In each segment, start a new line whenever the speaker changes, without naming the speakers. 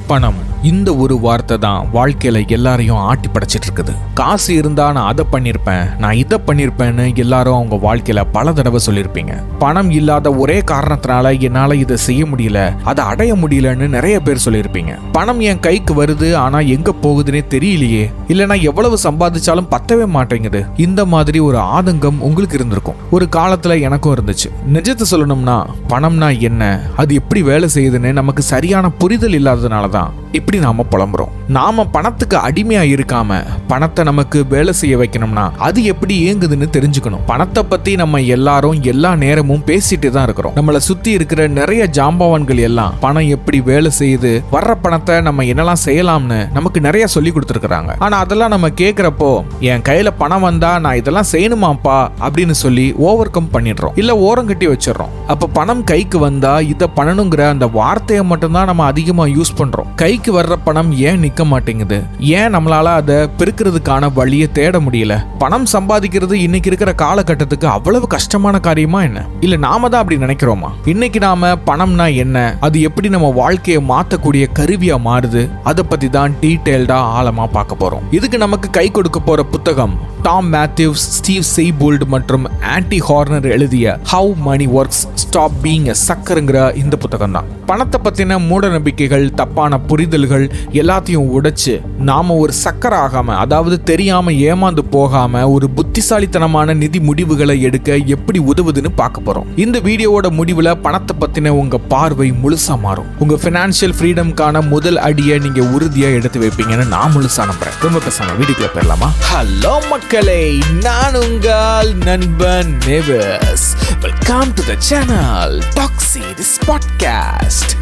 பணம் இந்த ஒரு வார்த்தை தான் வாழ்க்கையில எல்லாரையும் ஆட்டி படைச்சிட்டு இருக்குது. காசு இருந்தா நான் அதை பண்ணிருப்பேன், நான் இதை பண்ணிருப்பேன்னு எல்லாரும் அவங்க வாழ்க்கையில பல தடவை சொல்லியிருப்பீங்க. பணம் இல்லாத ஒரே காரணத்தினால என்னால இதை செய்ய முடியல, அதை அடைய முடியலன்னு நிறைய பேர் சொல்லியிருப்பீங்க. பணம் என் கைக்கு வருது, ஆனா எங்க போகுதுன்னே தெரியலையே, இல்லைன்னா எவ்வளவு சம்பாதிச்சாலும் பத்தவே மாட்டேங்குது. இந்த மாதிரி ஒரு ஆதங்கம் உங்களுக்கு இருந்திருக்கும். ஒரு காலத்துல எனக்கும் இருந்துச்சு. நிஜத்தை சொல்லணும்னா பணம்னா என்ன, அது எப்படி வேலை செய்யுதுன்னு நமக்கு சரியான புரிதல் இல்லாததுனாலதான் இப்படி நாம புலம்புறோம். நாம பணத்துக்கு அடிமையா இருக்காம பணத்தை நமக்கு வேலை செய்ய வைக்கணும்னா அது எப்படி இயங்குதுன்னு தெரிஞ்சுக்கணும். பணத்தை பத்தி நம்ம எல்லாரும் எல்லா நேரமும் பேசிட்டு தான் இருக்கிறோம். நம்மளை சுத்தி இருக்கிற நிறைய ஜாம்பவான்கள் எல்லாம் பணம் எப்படி வேலை செய்யுது, வர்ற பணத்தை நம்ம என்னெல்லாம் செய்யலாம்னு நமக்கு நிறைய சொல்லி கொடுத்துருக்காங்க. ஆனா அதெல்லாம் நம்ம கேட்கிறப்போ என் கையில பணம் வந்தா நான் இதெல்லாம் செய்யணுமாப்பா அப்படின்னு சொல்லி ஓவர் கம் பண்ணிடுறோம், இல்ல ஓரம் கட்டி வச்சிடறோம். அப்ப பணம் கைக்கு வந்தா இதை பண்ணணுங்கிற அந்த வார்த்தையை மட்டும்தான் நம்ம அதிகமா யூஸ் பண்றோம். கைக்கு வர்ற பணம் ஏன் நிக்க மாட்டேங்குது, ஏன் நம்மளால அதை பெருக்கிறதுக்கான வழியை தேட முடியல? பணம் சம்பாதிக்கிறது இன்னைக்கு இருக்கிற காலகட்டத்துக்கு அவ்வளவு கஷ்டமான காரியமா என்ன? இல்ல நாம தான் அப்படி நினைக்கிறோமா? இன்னைக்கு நாம பணம்னா என்ன, அது எப்படி நம்ம வாழ்க்கையை மாத்தக்கூடிய கருவியா மாறுது, அதை பத்தி தான் டீடைல்டா ஆழமா பார்க்க போறோம். இதுக்கு நமக்கு கை கொடுக்க போற புத்தகம் டாம் மேத்யூஸ், ஸ்டீவ் செய்போல்ட் மற்றும் ஆன்டி ஹார்னர் எழுதிய how money works stop being a சக்கருங்கிற இந்த புத்தகம் தான். பணத்தை பத்தின மூட நம்பிக்கைகள், தப்பான புரிதல்கள் எல்லாத்தையும் உடைச்சு நாம ஒரு சக்கரை ஆகாம, அதாவது தெரியாம ஏமாந்து போகாம ஒரு புத்திசாலித்தனமான நிதி முடிவுகளை எடுக்க எப்படி உதவுதுன்னு பார்க்க போறோம். இந்த வீடியோவோட முடிவுல பணத்தை பத்தின உங்க பார்வை முழுசா மாறும். உங்க பினான்சியல் ஃப்ரீடம்கான முதல் அடியை நீங்க உறுதியா எடுத்து வைப்பீங்கன்னு நான் முழுசா நம்புறேன். ரொம்ப பேசாம வீடியோக்குள்ள போயிடலாமா? ஹலோ மக்களே, நான் உங்கள் நண்பன் நேவஸ். Welcome to the channel taxi this podcast.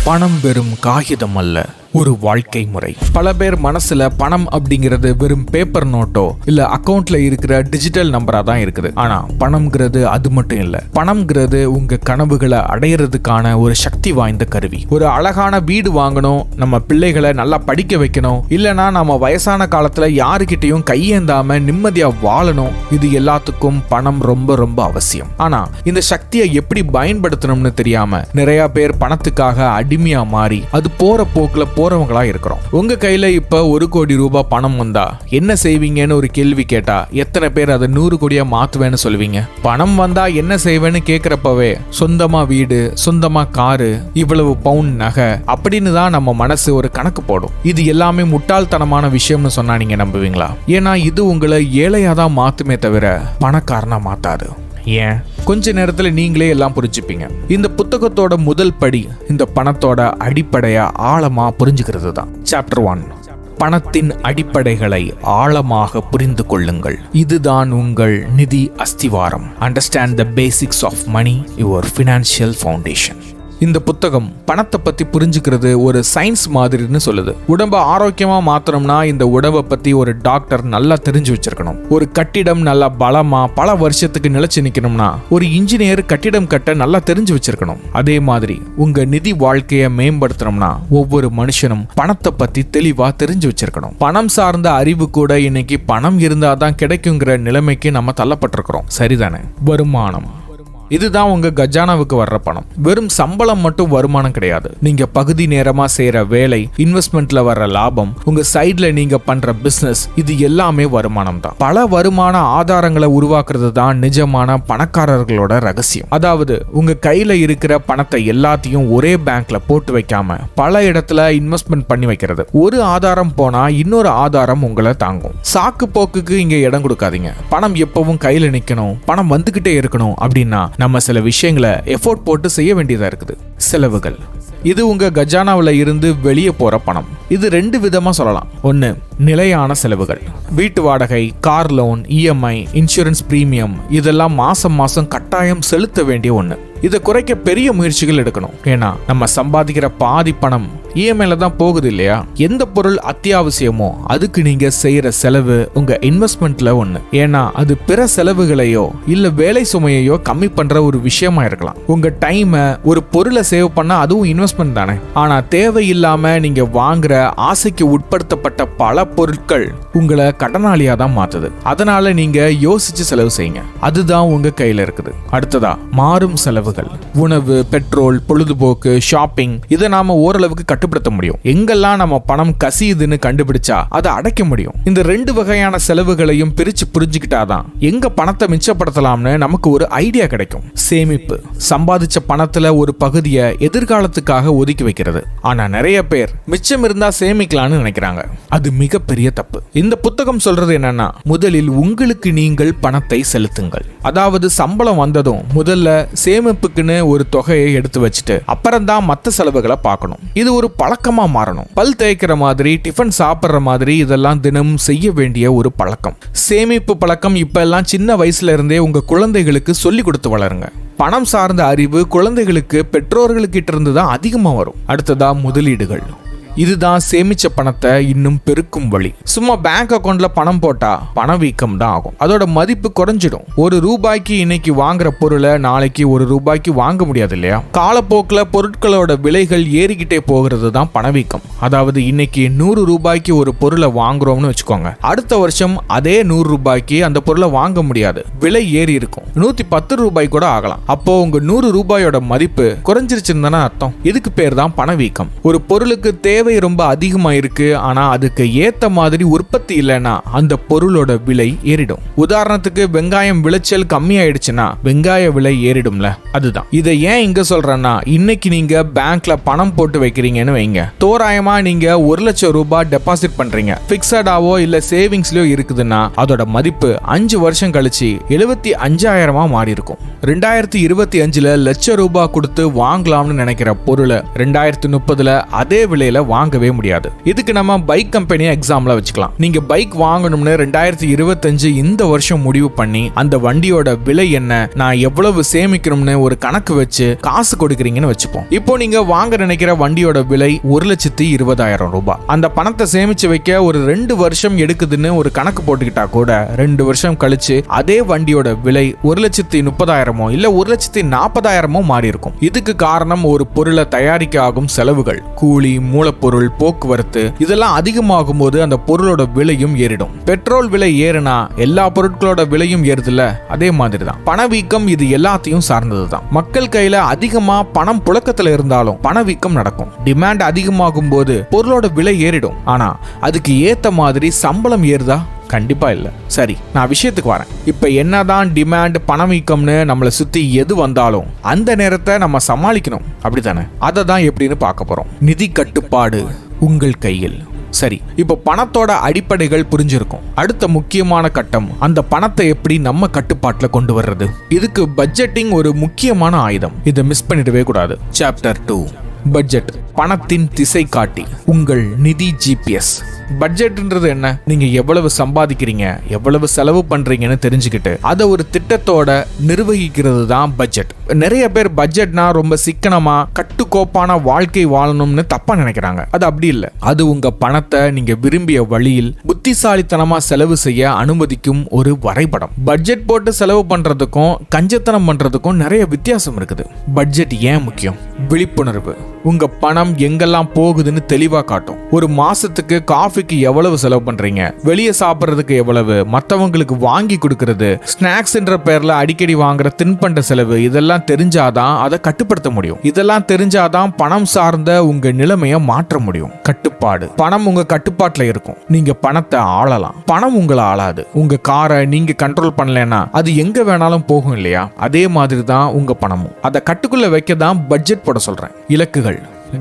பணம் வெறும் காகிதம் அல்ல, ஒரு வாழ்க்கை முறை. பல பேர் மனசுல பணம் அப்படிங்கிறது வெறும் பேப்பர் நோட்டோ இல்ல அக்கவுண்ட்ல இருக்கிற டிஜிட்டல் நம்பரா தான் இருக்குது. ஆனா பணம்ங்கிறது அது மட்டும் இல்ல. பணம்ங்கிறது உங்க கனவுகளை அடையிறதுக்கான ஒரு சக்தி வாய்ந்த கருவி. ஒரு அழகான வீடு வாங்கணும், நம்ம பிள்ளைகளை நல்லா படிக்க வைக்கணும், இல்லனா நம்ம வயசான காலத்துல யாருக்கிட்டையும் கையேந்தாம நிம்மதியா வாழணும். இது எல்லாத்துக்கும் பணம் ரொம்ப ரொம்ப அவசியம். ஆனா இந்த சக்தியை எப்படி பயன்படுத்தணும்னு தெரியாம நிறைய பேர் பணத்துக்காக அடிமையா மாறி அது போற போக்குல போறவங்களா இருக்கிறோம். உங்க கையில இப்ப 1 கோடி ரூபாய் பணம் வந்தா என்ன செய்வீங்கன்னு ஒரு கேள்வி கேட்டா எத்தனை பேர் அதை 100 கோடியா மாத்துவேன்னு சொல்லுவீங்க? பணம் வந்தா என்ன செய்வேன்னு கேக்குறப்பவே சொந்தமா வீடு, சொந்தமா காரு, இவ்வளவு பவுண்ட் நகை அப்படின்னு தான் நம்ம மனசு ஒரு கணக்கு போடும். இது எல்லாமே முட்டாள்தனமான விஷயம்னு சொன்னா நீங்க நம்புவீங்களா? ஏன்னா இது உங்களை ஏழையாதான் மாத்துமே தவிர பணக்காரனா மாத்தாது. ஏன்? கொஞ்ச நேரத்துல நீங்களே எல்லாம் புரிஞ்சுப்பீங்க. இந்த புத்தகத்தோட முதல் படி இந்த பணத்தோட அடிப்படையா ஆழமா புரிஞ்சுக்கிறது தான். சாப்டர் 1, பணத்தின் அடிப்படைகளை ஆழமாக புரிந்து கொள்ளுங்கள். இதுதான் உங்கள் நிதி அஸ்திவாரம். Understand the basics of money, your financial foundation. இந்த புத்தகம் பணத்தை பத்தி புரிஞ்சுக்கிறது ஒரு சயின்ஸ் மாதிரின்னு சொல்லுது. உடம்ப ஆரோக்கியமா மாத்தணும்னா இந்த உடம்பை பத்தி ஒரு டாக்டர் நல்லா தெரிஞ்சு வச்சிருக்கணும். ஒரு கட்டிடம் நல்லா பலமா பல வருஷத்துக்கு நிலைச்சு நிக்கணும்னா ஒரு இன்ஜினியர் கட்டிடம் கட்ட நல்லா தெரிஞ்சு வச்சிருக்கணும். அதே மாதிரி உங்க நிதி வாழ்க்கையை மேம்படுத்தணும்னா ஒவ்வொரு மனுஷனும் பணத்தை பத்தி தெளிவா தெரிஞ்சு வச்சிருக்கணும். பணம் சார்ந்த அறிவு கூட இன்னைக்கு பணம் இருந்தாதான் கிடைக்குங்கிற நிலைமைக்கு நம்ம தள்ளப்பட்டிருக்கிறோம். சரிதானே? வருமானம், இதுதான் உங்க கஜானாவுக்கு வர்ற பணம். வெறும் சம்பளம் மட்டும் வருமானம் கிடையாது. நீங்க பகுதி நேரமா செய்யற வேலை, இன்வெஸ்ட்மெண்ட்ல வர்ற லாபம், உங்க சைட்ல நீங்க பண்ற பிசினஸ், இது எல்லாமே வருமானம் தான். பல வருமான ஆதாரங்களை உருவாக்குறது தான் நிஜமான பணக்காரர்களோட ரகசியம். அதாவது உங்க கையில இருக்கிற பணத்தை எல்லாத்தையும் ஒரே பேங்க்ல போட்டு வைக்காம பல இடத்துல இன்வெஸ்ட்மெண்ட் பண்ணி வைக்கிறது. ஒரு ஆதாரம் போனா இன்னொரு ஆதாரம் உங்களை தாங்கும். சாக்கு போக்குக்கு இங்க இடம் கொடுக்காதீங்க. பணம் எப்பவும் கையில நிக்கணும், பணம் வந்துகிட்டே இருக்கணும் அப்படின்னா நம்ம சில விஷயங்களை எஃபோர்ட் போட்டு செய்ய வேண்டியதா இருக்குது. செலவுகள், இது உங்க கஜானாவில் இருந்து வெளியே போற பணம். இது 2 விதமா சொல்லலாம். ஒன்னு, நிலையான செலவுகள். வீட்டு வாடகை, car loan, EMI, insurance premium, இதெல்லாம் மாசம் மாசம் கட்டாயம் செலுத்த வேண்டிய ஒண்ணு. இதை குறைக்க பெரிய முயற்சிகள் எடுக்கணும். ஏன்னா நம்ம சம்பாதிக்கிற பாதி பணம் இஎம்ஐல தான் போகுது இல்லையா? எந்த பொருள் அத்தியாவசியமோ அதுக்கு நீங்க செய்யற செலவு உங்க இன்வெஸ்ட்மெண்ட்ல ஒண்ணு. ஏன்னா அது பிற செலவுகளையோ இல்ல வேலை சுமையையோ கம்மி பண்ற ஒரு விஷயமா இருக்கலாம். உங்க டைமை ஒரு பொருளை சேவ் பண்ணா அதுவும் இன்வெஸ்ட்மெண்ட் தானே. ஆனா தேவையில்லாம நீங்க வாங்குற ஆசைக்கு உட்படுத்தப்பட்ட பல பொருட்கள் உங்களை கடனாளியா தான் மாத்துது. அதனால நீங்க யோசிச்சு செலவு செய்யுங்க. அதுதான் உங்க கையில இருக்குது. அடுத்ததா மாறும் செலவுகள். உணவு, பெட்ரோல், பொழுதுபோக்கு, ஷாப்பிங், இதை நாம ஓரளவுக்கு கட்டுப்படுத்த முடியும். எங்கெல்லாம் நம்ம பணம் கசியுதுன்னு கண்டுபிடிச்சா அதை அடைக்க முடியும். இந்த 2 வகையான செலவுகளையும் பிரிச்சு புரிஞ்சுக்கிட்டாதான் எங்க பணத்தை மிச்சப்படுத்தலாம்னு நமக்கு ஒரு ஐடியா கிடைக்கும். சேமிப்பு, சம்பாதிச்ச பணத்துல ஒரு பகுதியை எதிர்காலத்துக்காக ஒதுக்கி வைக்கிறது. ஆனா நிறைய பேர் மிச்சம் இருந்தா சேமிக்கலாம்னு நினைக்கிறாங்க. அது மிகப்பெரிய தப்பு. இந்த புத்தகம் சொல்றது என்னன்னா, முதலில் உங்களுக்கு நீங்கள் பணத்தை செலுத்துங்கள். அதாவது சம்பளம் வந்ததும் முதல்ல சேமிப்புக்குன்னு ஒரு தொகையை எடுத்து வச்சுட்டு அப்புறம் தான் மற்ற செலவுகளை பார்க்கணும். இது ஒரு பழக்கமா மாறணும். பல் தேய்க்கிற மாதிரி, டிஃபன் சாப்பிட்ற மாதிரி இதெல்லாம் தினம் செய்ய வேண்டிய ஒரு பழக்கம். சேமிப்பு பழக்கம் இப்ப எல்லாம் சின்ன வயசுல இருந்தே உங்க குழந்தைகளுக்கு சொல்லி கொடுத்து வளருங்க. பணம் சார்ந்த அறிவு குழந்தைகளுக்கு பெற்றோர்களுக்கிட்ட இருந்து தான் அதிகமா வரும். அடுத்ததா முதலீடுகள். இதுதான் சேமிச்ச பணத்தை இன்னும் பெருக்கும் வழி. சும்மா பேங்க் அக்கவுண்ட்ல பணம் போட்டா பணவீக்கம் தான் ஆகும். அதோட மதிப்பு குறைஞ்சிடும். ₹1 இன்னைக்கு வாங்குற பொருளை நாளைக்கு ₹1 வாங்க முடியாது இல்லையா? காலப்போக்கில் பொருட்களோட விலைகள் ஏறிக்கிட்டே போகிறது தான் பணவீக்கம். அதாவது இன்னைக்கு ₹100 ஒரு பொருளை வாங்குறோம்னு வச்சுக்கோங்க, அடுத்த வருஷம் அதே ₹100 அந்த பொருளை வாங்க முடியாது. விலை ஏறி இருக்கும். ₹110 கூட ஆகலாம். அப்போ உங்க ₹100 மதிப்பு குறைஞ்சிருச்சுன்னு தானே அர்த்தம். இதுக்கு பேர் தான் பணவீக்கம். ஒரு பொருளுக்கு தேவை ரொம்ப அதிகமா இருக்கு, ஆனா அதுக்கு ஏத்த மாதிரி உற்பத்தி இல்லைன்னா அந்த பொருளோட விலை ஏறிடும். உதாரணத்துக்கு வெங்காயம் விளைச்சல் கம்மியாயிடுச்சுன்னா வெங்காய விலை ஏறிடும்ல. அதுதான் இதை ஏன் இங்க சொல்றேன்னா, இன்னைக்கு நீங்க பேங்க்ல பணம் போட்டு வைக்கிறீங்கன்னு வைங்க. தோராயமா நீங்க ₹1,00,000 டெபாசிட் பண்றீங்க. பிக்ஸடாவோ இல்ல சேவிங்ஸ்லயோ இருக்குதுன்னா அதோட மதிப்பு 5 வருஷம் கழிச்சு 75,000 மாறி இருக்கும். 2025ல ₹1,00,000 கொடுத்து வாங்கலாம்னு நினைக்கிற பொருளை 2030ல அதே விலையில வாங்கவே முடியாது. இதுக்கு நம்ம பைக் கம்பெனியை எக்ஸாம்பிளா வச்சுக்கலாம். நீங்க பைக் வாங்கணும்னு 2025 இந்த வருஷம் முடிவு பண்ணி அந்த வண்டியோட விலை என்ன, நான் எவ்வளவு சேமிக்கணும்னு ஒரு கணக்கு வச்சு காசு கொடுக்குறீங்கன்னு வச்சுப்போம். இப்போ நீங்க வாங்க நினைக்கிற வண்டியோட விலை ₹1,20,000. அந்த பணத்தை சேமிச்சு வைக்க ஒரு 2 வருஷம் எடுக்குதுன்னு ஒரு கணக்கு போட்டுக்கிட்டா கூட 2 வருஷம் கழிச்சு அதே வண்டியோட விலை ₹1,30,000 இல்ல ₹1,40,000 மாறி இருக்கும். இதுக்கு காரணம் ஒரு பொருளை தயாரிக்க ஆகும் செலவுகள், கூலி, மூலப்பொருள், போக்குவரத்து இதெல்லாம் அதிகமாகும் போது அந்த பொருளோட விலையும் ஏறிடும். பெட்ரோல் விலை ஏறினா எல்லா பொருட்களோட விலையும் ஏறுதுல, அதே மாதிரி தான் பணவீக்கம். இது எல்லாத்தையும் சார்ந்ததுதான். மக்கள் கையில அதிகமா பணம் புழக்கத்துல இருந்தாலும் பணவீக்கம் நடக்கும். டிமாண்ட் அதிகமாகும் போது பொருளோட விலை ஏறிடும். ஆனா அதுக்கு ஏத்த மாதிரி சம்பளம் ஏறுதா? கண்டிப்பா இல்ல. சரி, நான் விஷயத்துக்கு வரேன். இப்ப என்னதான் டிமாண்ட், பணவீக்கம்னு நம்மளை சுத்தி எது வந்தாலும் அந்த நேரத்தை நம்ம சமாளிக்கணும், அப்படித்தானே? அதை தான் எப்படின்னு பார்க்க போறோம். நிதி கட்டுப்பாடு உங்கள் கையில். சரி, இப்போ பணத்தோட அடிப்படைகள் புரிஞ்சிருக்கும். அடுத்த முக்கியமான கட்டம், அந்த பணத்தை எப்படி நம்ம கட்டுப்பாட்டுல கொண்டு வர்றது. இதுக்கு பட்ஜெட்டிங் ஒரு முக்கியமான ஆயுதம். இதை மிஸ் பண்ணிடவே கூடாது. சாப்டர் 2, பட்ஜெட், பணத்தின் திசை காட்டி, உங்கள் நிதி GPS. பட்ஜெட்ன்றது என்ன? நீங்க எவ்வளவு சம்பாதிக்கிறீங்க, எவ்வளவு செலவு பண்றீங்கன்னு தெரிஞ்சுக்கிட்டு அதை ஒரு திட்டத்தோட நிர்வகிக்கிறது தான் பட்ஜெட். நிறைய பேர் பட்ஜெட்னா ரொம்ப சிக்கனமா கட்டுக்கோப்பான வாழ்க்கை வாழணும்னு தப்பா நினைக்கிறாங்க. அது அப்படி இல்லை. அது உங்க பணத்தை நீங்க விரும்பிய வழியில் புத்திசாலித்தனமா செலவு செய்ய அனுமதிக்கும் ஒரு வரைபடம். பட்ஜெட் போட்டு செலவு பண்றதுக்கும் கஞ்சத்தனம் பண்றதுக்கும் நிறைய வித்தியாசம் இருக்குது. பட்ஜெட் ஏன் முக்கியம்? விழிப்புணர்வு. உங்க பணம் எங்கெல்லாம் போகுதுன்னு தெளிவா காட்டும். ஒரு மாசத்துக்கு காஃபிக்கு எவ்வளவு செலவு பண்றீங்க, வெளியே சாப்பிட்றதுக்கு எவ்வளவு, மற்றவங்களுக்கு வாங்கி கொடுக்கறது, ஸ்நாக்ஸ்ன்ற பேர்ல அடிக்கடி வாங்குற தின்பண்ட செலவு, இதெல்லாம் தெரிஞ்சாதான் அதை கட்டுப்படுத்த முடியும். இதெல்லாம் தெரிஞ்சாதான் பணம் சார்ந்த உங்க நிலைமையை மாற்ற முடியும். கட்டுப்பாடு. பணம் உங்க கட்டுப்பாட்டுல இருக்கும். நீங்க பணத்தை ஆளலாம், பணம் உங்களை ஆளாது. உங்க காரை நீங்க கண்ட்ரோல் பண்ணலன்னா அது எங்க வேணாலும் போகும் இல்லையா? அதே மாதிரி தான் உங்க பணமும். அதை கட்டுக்குள்ள வைக்க தான் பட்ஜெட் போட சொல்றேன். இலக்குகள்.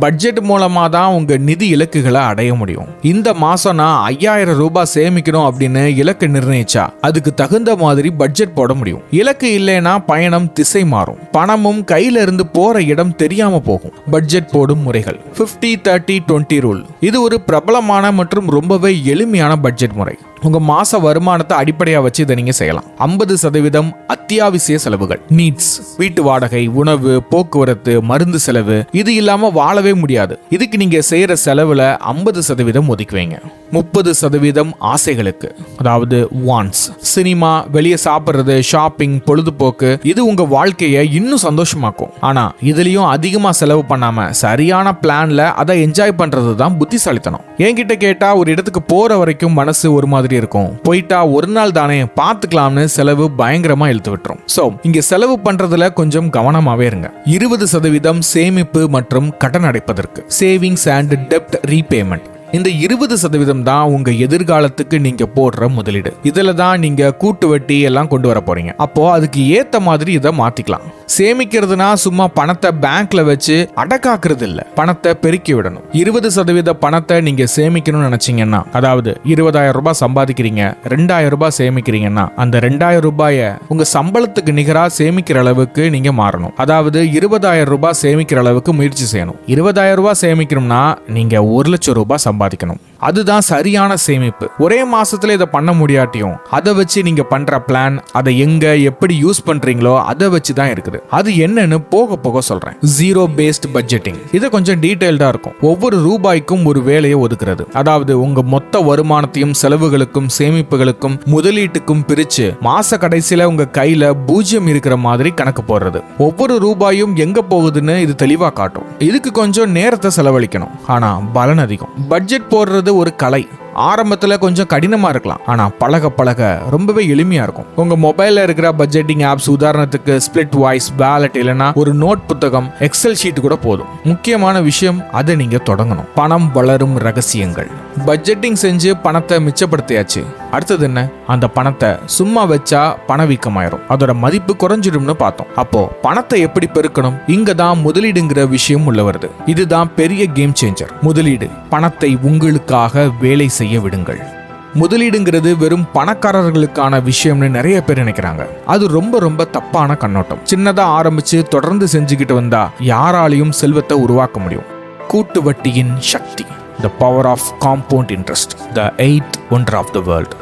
பட்ஜெட் மூலமா தான் உங்க நிதி இலக்குகளை அடைய முடியும். இந்த மாசம் நான் ₹5,000 சேமிக்கணும் அப்படின்னு இலக்கு நிர்ணயிச்சா அதுக்கு தகுந்த மாதிரி பட்ஜெட் போட முடியும். இலக்கு இல்லைன்னா பயணம் திசை மாறும். பணமும் கையில இருந்து போற இடம் தெரியாம போகும். பட்ஜெட் போடும் முறைகள். 50-30-20 ரூல். இது ஒரு பிரபலமான மற்றும் ரொம்பவே எளிமையான பட்ஜெட் முறை. உங்க மாச வருமானத்தை அடிப்படையா வச்சு இதை நீங்க செய்யலாம். 50% அத்தியாவசிய செலவுகள், நீட்ஸ், வீட்டு வாடகை, உணவு, போக்குவரத்து, மருந்து செலவு, இது இல்லாம வாழவே முடியாது. இதுக்கு நீங்க செய்யற செலவுல 50% ஒதுக்கி வைங்க. 30% ஆசைகளுக்கு, அதாவது வான்ஸ், சினிமா, வெளியே சாப்பிடுறது, ஷாப்பிங், பொழுதுபோக்கு, இது உங்க வாழ்க்கையை இன்னும் சந்தோஷமாக்கும். ஆனா இதுலயும் அதிகமா செலவு பண்ணாம சரியான பிளான்ல அதை என்ஜாய் பண்றது தான் புத்திசாலித்தனம். என்கிட்ட கேட்டா ஒரு இடத்துக்கு போற வரைக்கும் மனசு ஒரு மாதிரி இருக்கும், போயிட்டா ஒரு நாள் தானே பார்த்துக்கலாம்னு செலவு பயங்கரமா இழுத்து விட்டுரும். சோ இங்க செலவு பண்றதுல கொஞ்சம் கவனமாவே இருங்க. 20% சேமிப்பு மற்றும் கடன் அடைப்பதற்கு, சேவிங்ஸ் அண்ட் டெப்ட் ரீபேமெண்ட். இந்த 20% தான் உங்க எதிர்காலத்துக்கு நீங்க போடுற முதலீடு. இதுல தான் நீங்க கூட்டு வட்டி எல்லாம் கொண்டு வர போறீங்க. அப்போ அதுக்கு ஏத்த மாதிரி இதை மாத்திக்கலாம். சேமிக்கிறதுனா சும்மா பணத்தை பேங்க்ல வச்சு அடக்காக்குறது இல்ல, பணத்தை பெருக்கி விடணும். 20% பணத்தை நீங்க சேமிக்கணும்னு நினைச்சீங்கன்னா, அதாவது 20,000 ரூபாய் சம்பாதிக்கிறீங்க, 2,000 ரூபாய் சேமிக்கிறீங்கன்னா, அந்த 2,000 ரூபாய உங்க சம்பளத்துக்கு நிகரா சேமிக்கிற அளவுக்கு நீங்க மாறணும். அதாவது 20,000 ரூபாய் சேமிக்கிற அளவுக்கு முயற்சி செய்யணும். 20,000 ரூபாய் சேமிக்கணும்னா நீங்க 1,00,000 ரூபாய் சம்பாதிக்கணும். அதுதான் சரியான சேமிப்பு. ஒரே மாசத்துல இதை பண்ண முடியாட்டியும் அதை வச்சு நீங்க பண்ற பிளான், அதை எங்க எப்படி யூஸ் பண்றீங்களோ அதை வச்சு தான் இருக்குது. அது என்னன்னு போக போக சொல்றேன். ஜீரோ பேஸ்ட் பட்ஜெட்டிங், இது கொஞ்சம் டீடைல்டா இருக்கும். ஒவ்வொரு ரூபாய்க்கும் ஒரு வேலையை ஒதுக்குறது, அதாவது உங்க மொத்த வருமானத்தையும் செலவுகளுக்கும் சேமிப்புகளுக்கும் முதலீட்டுக்கும் பிரிச்சு மாச கடைசியில உங்க கையில 0 இருக்கிற மாதிரி கணக்கு போடுறது. ஒவ்வொரு ரூபாயும் எங்க போகுதுன்னு இது தெளிவா காட்டும். இதுக்கு கொஞ்சம் நேரத்தை செலவழிக்கணும், ஆனா பலன் அதிகம். பட்ஜெட் போடுறது ஒரு கலை. ஆரம்பத்துல கொஞ்சம் கடினமா இருக்கலாம், ஆனா பழக பழக ரொம்பவே எளிமையா இருக்கும். உங்க மொபைல்ல இருக்கிற பட்ஜெட்டிங் ஆப்ஸ், உதாரணத்துக்கு ஸ்பிளிட் வாய்ஸ், பேலட், இல்லனா ஒரு நோட் புத்தகம், எக்ஸல் ஷீட் கூட போதும். முக்கியமான விஷயம், அதை நீங்க தொடங்கணும். பணம் வளரும் ரகசியங்கள். பட்ஜெட்டிங் செஞ்சு பணத்தை மிச்சப்படுத்தியாச்சு. அடுத்தது என்ன? அந்த பணத்தை சும்மா வச்சா பணவீக்கமாயிரும், அதோட மதிப்பு குறைஞ்சிடும்னு பார்த்தோம். அப்போ பணத்தை எப்படி பெருக்கணும்? இங்க தான் முதலீடுங்கிற விஷயம் உள்ள வருது. இதுதான் பெரிய கேம் சேஞ்சர். முதலீடு. பணத்தை உங்களுக்காக வேலை செய்ய விடுங்கள். முதலீடுங்கிறது வெறும் பணக்காரர்களுக்கான விஷயம்னு நிறைய பேர் நினைக்கிறாங்க. அது ரொம்ப ரொம்ப தப்பான கண்ணோட்டம். சின்னதா ஆரம்பிச்சு தொடர்ந்து செஞ்சுக்கிட்டு வந்தா யாராலையும் செல்வத்தை உருவாக்க முடியும். கூட்டு வட்டியின் சக்தி. The power of compound interest, the 8th wonder of the world.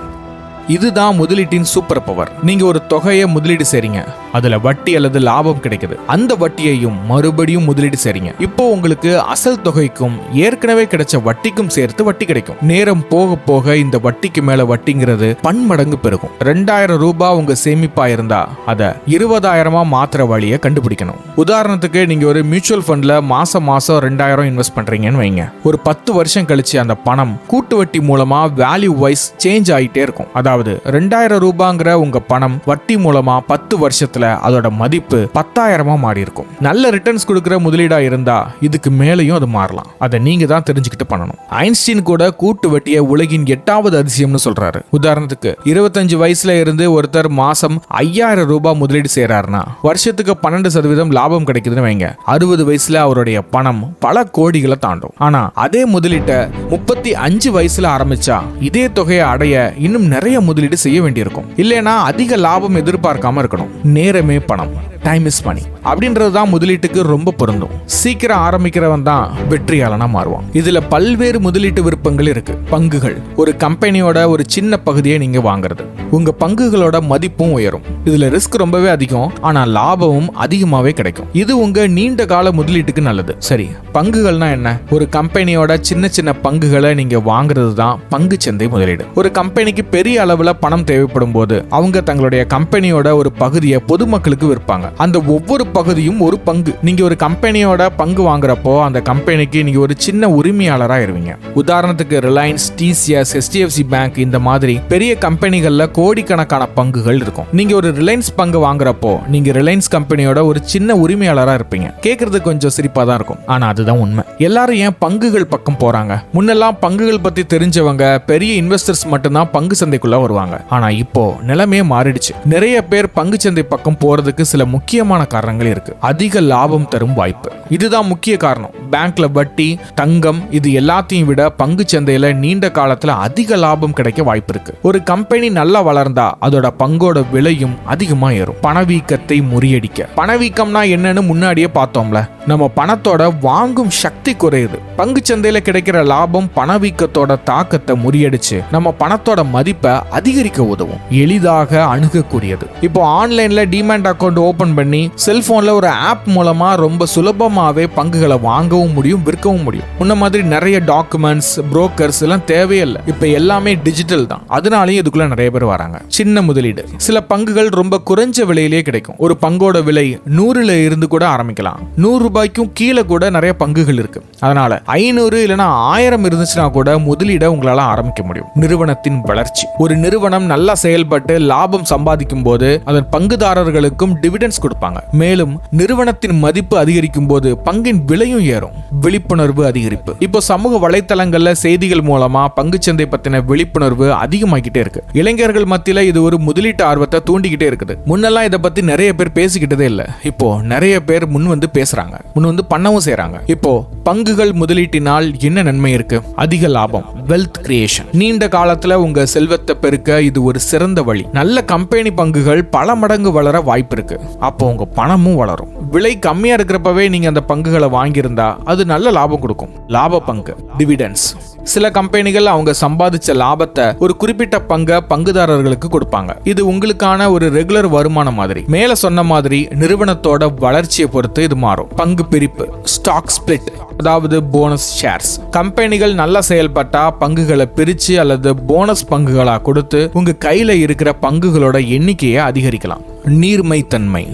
இதுதான் முதலீட்டின் சூப்பர் பவர். நீங்க ஒரு தொகையை முதலீடு செய்றீங்க, அதுல வட்டி அல்லது லாபம் கிடைக்குது. அந்த வட்டியையும் மறுபடியும் முதலீடு செய்றீங்க. இப்போ உங்களுக்கு அசல் தொகைக்கும் ஏற்கனவே கிடைச்ச வட்டிக்கும் சேர்த்து வட்டி கிடைக்கும். நேரம் போக போக இந்த வட்டிக்கு மேல வட்டிங்கிறது பன்மடங்கு பெருகும். 2,000 ரூபாய் உங்க சேமிப்பா இருந்தா அதை 20,000 மாத்திர வழியை கண்டுபிடிக்கணும். உதாரணத்துக்கு நீங்க ஒரு மியூச்சுவல் ஃபண்ட்ல மாசம் 2,000 இன்வெஸ்ட் பண்றீங்கன்னு வைங்க. ஒரு 10 வருஷம் கழிச்சு அந்த பணம் கூட்டு வட்டி மூலமா வேல்யூ வைஸ் சேஞ்ச் ஆகிட்டே இருக்கும். அதாவது 2,000 ரூபாங்கிற உங்க பணம் வட்டி மூலமா 10 வருஷத்துல அதோட மதிப்பு 10,000 மாறி இருக்கும். நல்ல ரிட்டர்ன்ஸ் கொடுக்கிற முதலீடா இருந்தா இதுக்கு மேலையும் அது மாறலாம். அதை நீங்க தான் தெரிஞ்சுக்கிட்டு பண்ணணும். ஐன்ஸ்டீன் கூட கூட்டு வட்டியை உலகின் 8வது அதிசயம்னு சொல்றாரு. உதாரணத்துக்கு 25 வயசுல இருந்து ஒருத்தர் மாசம் 5,000 ரூபாய் முதலீடு செய்யறாருன்னா வருஷத்துக்கு 12% லாபம் கிடைக்குதுன்னு வைங்க. 60 வயசுல அவருடைய பணம் பல கோடிகளை தாண்டும். ஆனா அதே முதலீட்டை 35 வயசுல ஆரம்பிச்சா இதே தொகையை அடைய இன்னும் நிறைய முதலீடு செய்ய வேண்டியிருக்கும். இல்லைனா அதிக லாபம் எதிர்பார்க்காம இருக்கணும். நேரமே பணம், டைம் இஸ் மணி அப்படின்றதுதான் முதலீட்டுக்கு ரொம்ப பொருந்தும். சீக்கிரம் ஆரம்பிக்கிறவன் தான் வெற்றியாளனா மாறுவான். இதுல பல்வேறு முதலீட்டு விருப்பங்கள் இருக்கு. பங்குகள். ஒரு கம்பெனியோட ஒரு சின்ன பகுதியை நீங்க வாங்குறது. உங்க பங்குகளோட மதிப்பும் உயரும். இதுல ரிஸ்க் ரொம்பவே அதிகம், ஆனா லாபமும் அதிகமாவே கிடைக்கும். இது உங்க நீண்ட கால முதலீட்டுக்கு நல்லது. சரி, பங்குகள்னா என்ன? ஒரு கம்பெனியோட சின்ன சின்ன பங்குகளை நீங்க வாங்குறது தான் பங்கு சந்தை முதலீடு. ஒரு கம்பெனிக்கு பெரிய அளவுல பணம் தேவைப்படும் போது அவங்க தங்களுடைய கம்பெனியோட ஒரு பகுதியை பொதுமக்களுக்கு விற்பாங்க. அந்த ஒவ்வொரு பகுதியும் ஒரு பங்கு. நீங்க ஒரு கம்பெனியோட பங்கு வாங்குறப்போ அந்த கம்பெனிக்கு நீங்க ஒரு சின்ன உரிமையாளரா இருவீங்க. உதாரணத்துக்கு ரிலையன்ஸ், டிசிஎஸ், HDFC பேங்க், இந்த மாதிரி பெரிய கம்பெனிகள்ல கோடிக்கணக்கான பங்குகள் இருக்கும். நீங்க ஒரு ரிலையன்ஸ் பங்கு வாங்குறப்போ நீங்க ரிலையன்ஸ் கம்பெனியோட ஒரு சின்ன உரிமையாளரா இருப்பீங்க. கேட்கறது கொஞ்சம் சிரிப்பா தான் இருக்கும், ஆனா அதுதான் உண்மை. எல்லாரும் ஏன் பங்குகள் பக்கம் போறாங்க? முன்னெல்லாம் பங்குகள் பத்தி தெரிஞ்சவங்க, பெரிய இன்வெஸ்டர்ஸ் மட்டும்தான் பங்கு சந்தைக்குள்ள வருவாங்க. ஆனா இப்போ நிலைமையே மாறிடுச்சு. நிறைய பேர் பங்கு சந்தை பக்கம் போறதுக்கு சில முக்கியமான காரணங்கள் இருக்கு. அதிக லாபம் தரும் வாய்ப்பு, இதுதான் முக்கிய காரணம். பேங்க்ல வட்டி, தங்கம், இது எல்லாத்தையும் விட பங்கு சந்தையில நீண்ட காலத்துல அதிக லாபம் கிடைக்க வாய்ப்பு இருக்கு. ஒரு கம்பெனி நல்லா வளர்ந்தா அதோட பங்கோட விலையும் அதிகமா ஏறும். பணவீக்கத்தை முறியடிக்க, பணவீக்கம்னா என்னன்னு முன்னாடியே பார்த்தோம்ல. நம்ம பணத்தோட வாங்கும் சக்தி குறையுது. பங்கு சந்தையில கிடைக்கிற லாபம் பணவீக்கத்தோட தாக்கத்தை முறியடிச்சு நம்ம பணத்தோட மதிப்பை அதிகரிக்க உதவும். எளிதாக அணுகக்கூடியது. இப்போ ஆன்லைன்ல டிமேட் அக்கௌண்ட் ஓபன் பண்ணி செல்போன்ல ஒரு ஆப் மூலமா ரொம்ப சுலபமாவே பங்குகளை வாங்கவும் முடியும், விற்கவும் முடியும். முன்ன மாதிரி நிறைய டாக்குமெண்ட்ஸ், புரோக்கர்ஸ் எல்லாம் தேவையில்லை. இப்ப எல்லாமே டிஜிட்டல் தான். அதனாலயும் இதுக்குள்ள நிறைய பேர் வராங்க. சின்ன முதலீடு, சில பங்குகள் ரொம்ப குறைஞ்ச விலையிலேயே கிடைக்கும். ஒரு பங்கோட விலை 100ல இருந்து கூட ஆரம்பிக்கலாம். 100 ரூபாய்க்கும் கீழே கூட நிறைய பங்குகள் இருக்கு. அதனால 500 இல்லைன்னா 1000 இருந்துச்சுன்னா கூட முதலீட உங்களால ஆரம்பிக்க முடியும். நிறுவனத்தின் வளர்ச்சி, ஒரு நிறுவனம் நல்லா செயல்பட்டு லாபம் சம்பாதிக்கும் போது அதன் பங்குதாரர்களுக்கும் டிவிடெண்ட்ஸ் கொடுப்பாங்க. மேலும் நிறுவனத்தின் மதிப்பு அதிகரிக்கும் போது பங்கின் விலையும் ஏறும். விழிப்புணர்வு அதிகரிப்பு, இப்போ சமூக வலைத்தளங்கள்ல செய்திகள் மூலமா பங்குச்சந்தை பத்தின விழிப்புணர்வு அதிகமாகிட்டே இருக்கு. இளைஞர்கள் மத்தியில இது ஒரு முதலீட்டு ஆர்வத்தை தூண்டிக்கிட்டே இருக்குது. முன்னெல்லாம் இதை பத்தி நிறைய பேர் பேசிக்கிட்டதே இல்ல. இப்போ நிறைய பேர் முன் வந்து பேசுறாங்க, முன் வந்து பண்ணவும் செய்றாங்க. இப்போ பங்குகள் முதலீட்டினால் என்ன நன்மை இருக்கு? அதிக லாபம், வெல்த் கிரியேஷன். நீண்ட காலத்துல உங்க செல்வத்தை பெருக்க இது ஒரு சிறந்த வழி. நல்ல கம்பெனி பங்குகள் பல மடங்கு வளர வாய்ப்பு இருக்கு. அப்போ உங்க பணமும் வளரும். விலை கம்மியா இருக்கிறப்பவே நீங்க அந்த பங்குகளை வாங்கியிருந்தா அது நல்ல லாபம் கொடுக்கும். லாப பங்கு, டிவிடெண்ட்ஸ். சில கம்பெனிகள் அவங்க சம்பாதிச்ச லாபத்தை ஒரு குறிப்பிட்ட பங்கை பங்குதாரர்களுக்கு கொடுப்பாங்க. இது உங்களுக்கான ஒரு ரெகுலர் வருமானம் மாதிரி. மேல சொன்ன மாதிரி நிறுவனத்தோட வளர்ச்சியை பொறுத்து இது மாறும். பங்கு பிரிப்பு, ஸ்டாக் ஸ்பிளிட், அதாவது போனஸ் ஷேர்ஸ். கம்பெனிகள் நல்லா செயல்பட்டா பங்குகளை பிரிச்சு அல்லது போனஸ் பங்குகளா கொடுத்து உங்க கையில இருக்கிற பங்குகளோட எண்ணிக்கையை அதிகரிக்கலாம். நீர்மைத்தன்மை,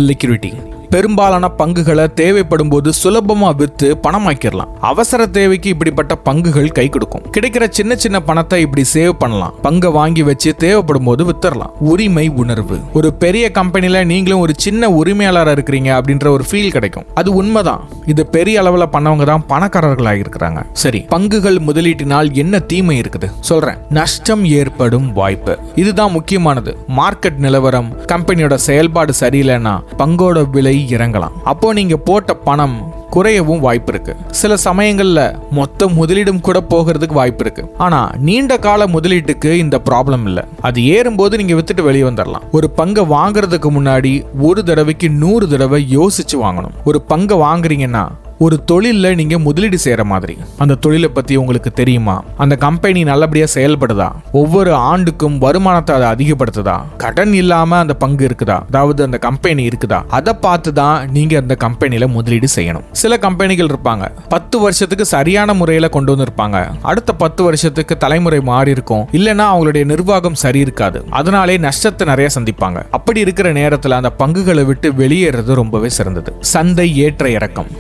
லிக்விடிட்டி. பெரும்பாலான பங்குகளை தேவைப்படும் போது சுலபமா வித்து பணமாக்கிடலாம். அவசர தேவைக்கு இப்படிப்பட்ட பங்குகள் கை கொடுக்கும். கிடைக்கிற சின்ன சின்ன பணத்தை இப்படி சேவ் பண்ணலாம். பங்கை வாங்கி வச்சு தேவைப்படும் போது வித்தரலாம். உரிமை உணர்வு, ஒரு பெரிய கம்பெனில நீங்களும் ஒரு சின்ன உரிமையாளராக இருக்கிறீங்க அப்படின்ற ஒரு ஃபீல் கிடைக்கும். அது உண்மைதான். இது பெரிய அளவுல பண்ணவங்க தான் பணக்காரர்களாக இருக்கிறாங்க. சரி, பங்குகள் முதலீட்டினால் என்ன தீமை இருக்குது சொல்றேன். நஷ்டம் ஏற்படும் வாய்ப்பு, இதுதான் முக்கியமானது. மார்க்கெட் நிலவரம், கம்பெனியோட செயல்பாடு சரியில்லைன்னா பங்கோட விலை இறங்கலாம். அப்போ நீங்க போட்ட பணம் குறையவும் வாய்ப்பு இருக்கு. சில சமயங்கள்ல மொத்த முதலீடும் கூட போகிறதுக்கு வாய்ப்பு இருக்கு. ஆனா நீண்ட கால முதலீட்டுக்கு இந்த ப்ராப்ளம் இல்ல. அது ஏறும்போது நீங்க வித்துட்டு வெளியே வந்துடலாம். ஒரு பங்கை வாங்குறதுக்கு முன்னாடி ஒரு தடவைக்கு 100 தடவை யோசிச்சு வாங்கணும். ஒரு பங்கை வாங்குறீங்கன்னா ஒரு தொழில நீங்க முதலீடு செய்யற மாதிரி. அந்த தொழிலை பத்தி உங்களுக்கு தெரியுமா? அந்த கம்பெனி நல்லபடியா செயல்படுதா? ஒவ்வொரு ஆண்டுக்கும் வருமானத்தை அதை அதிகப்படுத்துதா? கடன் இல்லாம அந்த பங்கு இருக்குதா? அதாவது அந்த கம்பெனி இருக்குதா? அதை பார்த்து தான் நீங்க அந்த கம்பெனில முதலீடு செய்யணும். சில கம்பெனிகள் இருப்பாங்க 10 வருஷத்துக்கு சரியான முறையில கொண்டு வந்திருப்பாங்க. அடுத்த 10 வருஷத்துக்கு தலைமுறை மாறி இருக்கும். இல்லைன்னா அவங்களுடைய நிர்வாகம் சரி இருக்காது. அதனாலே நஷ்டத்தை நிறைய சந்திப்பாங்க. அப்படி இருக்கிற நேரத்துல அந்த பங்குகளை விட்டு வெளியேறது ரொம்பவே சிறந்தது. சந்தை ஏற்ற இறக்கம்,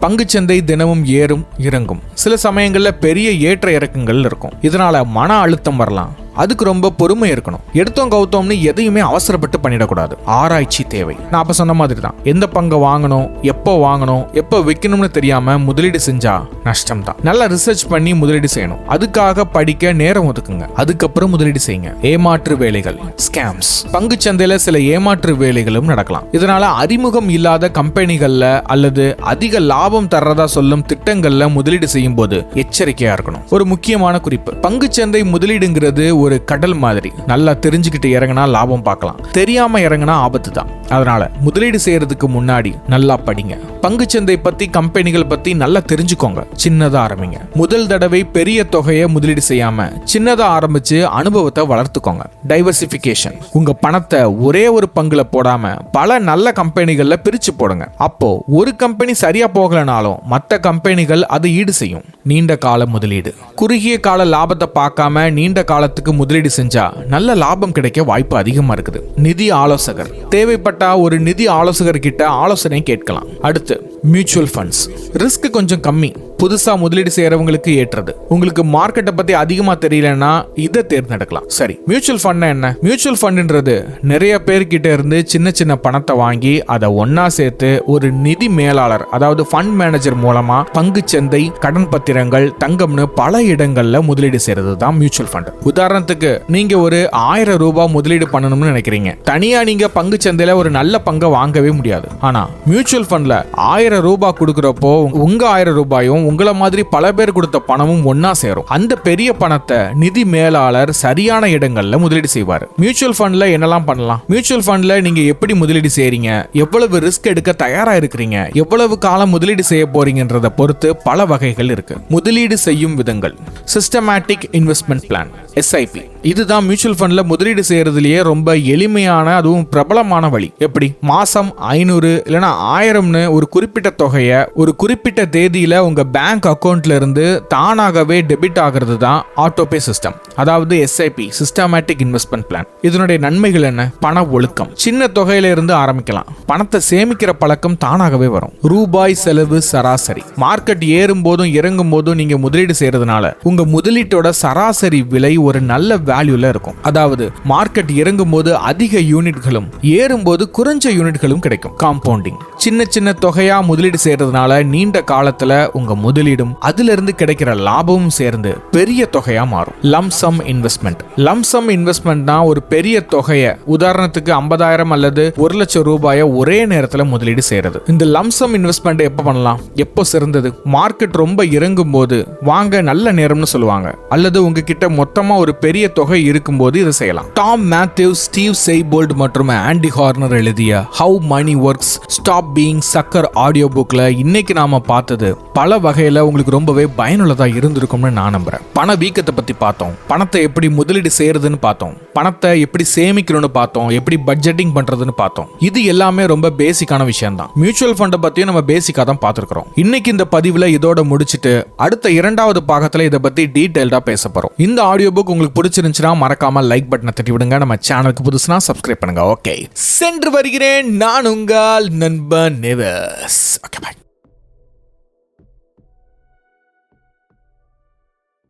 பங்குச்சந்தை தினமும் ஏறும் இறங்கும். சில சமயங்கள்ல பெரிய ஏற்ற இறக்கங்கள் இருக்கும். இதனால மன அழுத்தம் வரலாம். அதுக்கு ரொம்ப பொறுமை இருக்கணும். எடுத்தோம் கவுத்தோம்னு எதையுமே அவசரப்பட்டு பண்ணிடக்கூடாது. ஆராய்ச்சி தேவை. நான் அப்ப சொன்ன மாதிரி தான். எந்த பங்கை வாங்கணும், எப்போ வாங்கணும், எப்போ விற்கணும்னு தெரியாம முதலீடு செஞ்சா நஷ்டம் தான். நல்லா ரிசர்ச் பண்ணி முதலீடு செய்யணும். அதுக்காக படிக்க நேரம் ஒதுக்குங்க. அதுக்கப்புறம் முதலீடு செய்யுங்க. ஏமாற்று வேலைகள், ஸ்கேம்ஸ். பங்கு சந்தையில சில ஏமாற்று வேலைகளும் நடக்கலாம். இதனால அறிமுகம் இல்லாத கம்பெனிகள்ல அல்லது அதிக லாபம் தர்றதா சொல்லும் திட்டங்கள்ல முதலீடு செய்யும் போது எச்சரிக்கையா இருக்கணும். ஒரு முக்கியமான குறிப்பு, பங்கு சந்தை முதலீடுங்கிறது ஒரு கடல் மாதிரி. நல்லா தெரிஞ்சுக்கிட்டு இறங்கினா லாபம் பார்க்கலாம், தெரியாம இறங்கினா ஆபத்து தான். அதனால முதலீடு செய்யறதுக்கு முன்னாடி நல்லா படிங்க. பங்குச்சந்தை பத்தி, கம்பெனிகள் பத்தி நல்லா தெரிஞ்சுக்கோங்க. சின்னதா ஆரம்பிங்க. முதல் தடவை பெரிய தொகையை முதலீடு செய்யாம சின்னதா ஆரம்பிச்சு அனுபவத்தை வளர்த்துக்கோங்க. டைவர்சிபிகேஷன், உங்க பணத்தை ஒரே ஒரு பங்குல போடாம பல நல்ல கம்பெனிகள்ல பிரிச்சு போடுங்க. அப்போ ஒரு கம்பெனி சரியா போகலனாலும் மற்ற கம்பெனிகள் அதை ஈடு செய்யும். நீண்ட கால முதலீடு, குறுகிய கால லாபத்தை பார்க்காம நீண்ட காலத்துக்கு முதலீடு செஞ்சா நல்ல லாபம் கிடைக்க வாய்ப்பு அதிகமா இருக்குது. நிதி ஆலோசகர், தேவைப்பட்டா ஒரு நிதி ஆலோசகர் கிட்ட ஆலோசனை கேட்கலாம். அடுத்து மியூச்சுவல் ஃபண்ட்ஸ் ரிஸ்க் கொஞ்சம் கம்மி, புதுசா முதலீடு செய்யறவங்களுக்கு ஏற்றது. உங்களுக்கு மார்க்கெட்டை பத்தி அதிகமா தெரியலன்னா இதை தேர்ந்தெடுக்கலாம். சரி, மியூச்சுவல் ஃபண்ட் என்ன? மியூச்சுவல் ஃபண்ட்ன்றது நிறைய பேர்கிட்ட இருந்து சின்ன சின்ன பணத்தை வாங்கி அதை ஒன்னா சேர்த்து ஒரு நிதி மேலாளர், அதாவது ஃபண்ட் மேனேஜர் மூலமா பங்குச்சந்தை, கடன் பத்திரங்கள், தங்கம்னு பல இடங்கள்ல முதலீடு செய்யறது தான் மியூச்சுவல் ஃபண்ட். உதாரணத்துக்கு நீங்க ஒரு 1000 ரூபாய் முதலீடு பண்ணணும்னு நினைக்கிறீங்க. தனியா நீங்க பங்குச்சந்தையில ஒரு நல்ல பங்கை வாங்கவே முடியாது. ஆனா மியூச்சுவல் ஃபண்ட்ல 1000 ரூபாய் கொடுக்கறப்போ உங்க 1000 ரூபாயும் உங்களை மாதிரி பல பேர் கொடுத்த பணமும் ஒன்னா சேரும். அந்த பெரிய பணத்தை நிதி மேலாளர் சரியான இடங்கள்ல முதலீடு செய்வார். மியூச்சுவல் ஃபண்ட்ல என்னெல்லாம் பண்ணலாம்? மியூச்சுவல் ஃபண்ட்ல நீங்க எப்படி முதலீடு செய்றீங்க, எவ்வளவு ரிஸ்க் எடுக்க தயாரா இருக்கிறீங்க, எவ்வளவு காலம் முதலீடு செய்ய போறீங்கன்றத பொறுத்து பல வகைகள் இருக்கு. முதலீடு செய்யும் விதங்கள். Systematic investment plan, SIP. இதுதான் மியூச்சுவல் ஃபண்ட்ல முதலீடு செய்யறதுலயே ரொம்ப எளிமையான, அதுவும் பிரபலமான வழி. எப்படி? மாசம் 500 இல்லனா 1000ன்னு ஒரு குறிப்பிட்ட தொகையை ஒரு குறிப்பிட்ட தேதியில உங்க பேங்க் அக்கவுண்ட்ல இருந்து தானாகவே டெபிட் ஆகிறது தான் ஆட்டோபே சிஸ்டம், அதாவது SIP, சிஸ்டமேட்டிக் இன்வெஸ்ட்மெண்ட் பிளான். இதனுடைய நன்மைகள் என்ன? பண ஒழுக்கம். சின்ன தொகையில இருந்து ஆரம்பிக்கலாம். பணத்தை சேமிக்கிற பழக்கம் தானாகவே வரும். ரூபாய் செலவு சராசரி. மார்க்கெட் ஏறும் போதும் இறங்கும் போதும் நீங்க முதலீடு செய்யறதுனால உங்க முதலீட்டோட சராசரி விலை ஒரு நல்ல வேல்யூல இருக்கும். அதாவது மார்க்கெட் இறங்கும் போது அதிக யூனிட்களும் ஏறும்போது குறைஞ்ச யூனிட்களும் கிடைக்கும். காம்பவுண்டிங். சின்ன சின்ன தொகையா முதலீடு செய்யறதுனால நீண்ட காலத்துல உங்க முதலீடும் அதிலிருந்து கிடைக்கிற லாபமும் சேர்ந்து பெரிய தொகையா மாறும். Lump sum investment. லம்சம் இன்வெஸ்ட்மெண்ட்னா ஒரு பெரிய தொகையை, உதாரணத்துக்கு 50,000 அல்லது 1,00,000 ரூபாயை ஒரே நேரத்தில் முதலீடு செய்யறது. இந்த லம்சம் இன்வெஸ்ட்மெண்ட் எப்ப பண்ணலாம்? எப்போ சிறந்தது? மார்க்கெட் ரொம்ப இறங்கும் போது வாங்க நல்ல நேரம்னு சொல்லுவாங்க, அல்லது உங்ககிட்ட மொத்தமா ஒரு பெரிய தொகை இருக்கும்போது இதை செய்யலாம். டாம் மேத்யூஸ், ஸ்டீவ் செய்போல்ட் மற்றும் ஆண்டி ஹார்னர் எழுதிய how money works stop being sucker audio புக்ல இன்னைக்கு நாம பார்த்தது பல வகையில உங்களுக்கு ரொம்பவே பயனுள்ளதா இருந்திருக்கும்னு நான் நம்புறேன். பண வீக்கத்தை பத்தி பார்த்தோம், பணத்தை எப்படி முதலீடு செய்யறதுன்னு பார்த்தோம், பணத்தை எப்படி சேமிக்கணும்னு பார்த்தோம், எப்படி பட்ஜெட்டிங் பண்றதுன்னு பார்த்தோம். இது எல்லாமே ரொம்ப பேசிக்கான விஷயம் தான். மியூச்சுவல் ஃபண்டை பத்தியும் நம்ம பேசிக்கா தான் பார்த்திருக்கிறோம். இன்னைக்கு இந்த பதிவுல இதோட முடிச்சிட்டு அடுத்த 2வது பாகத்துல இதை பத்தி டீடைல்டா பேச போறோம். இந்த ஆடியோ புக் உங்களுக்கு பிடிச்சிருந்துச்சுன்னா மறக்காம லைக் பட்டனை தட்டி விடுங்க. நம்ம சேனலுக்கு புதுசுனா சப்ஸ்கிரைப் பண்ணுங்க. ஓகே, சென்று வருகிறேன். நான் உங்கள் நண்பன் நிவஸ். Okay, by.